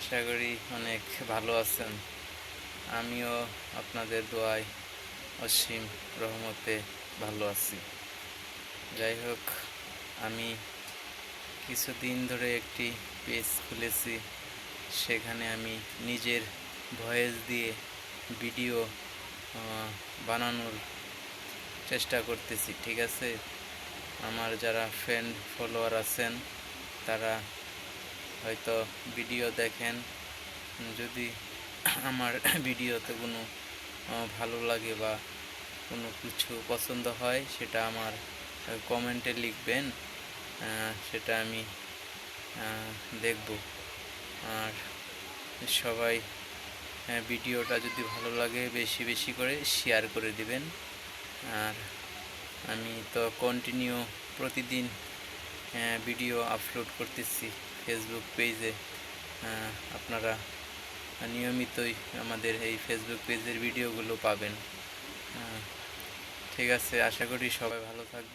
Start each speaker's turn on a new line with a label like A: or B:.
A: আশা করি অনেক ভালো আছেন। আমিও আপনাদের দোয়ায় অসীম রহমতে ভালো আছি। যাই হোক, আমি কিছুদিন ধরে একটি পেজ খুলেছি। সেখানে আমি নিজের ভয়েস দিয়ে ভিডিও বানানোর চেষ্টা করতেছি, ঠিক আছে? আমার যারা ফ্রেন্ড ফলোয়ার আছেন তারা হয়তো ভিডিও দেখেন। যদি আমার ভিডিওতে কোনো ভালো লাগে বা কোনো কিছু পছন্দ হয়, সেটা আমার কমেন্টে লিখবেন, সেটা আমি দেখব। আর সবাই ভিডিওটা যদি ভালো লাগে বেশি বেশি করে শেয়ার করে দিবেন। আর আমি তো কন্টিনিউ প্রতিদিন ভিডিও আপলোড করতেছি ফেসবুক পেজে। আপনারা নিয়মিতই আমাদের এই ফেসবুক পেজের ভিডিওগুলো পাবেন। ঠিক আছে, আশা করি সবাই ভালো থাকবে।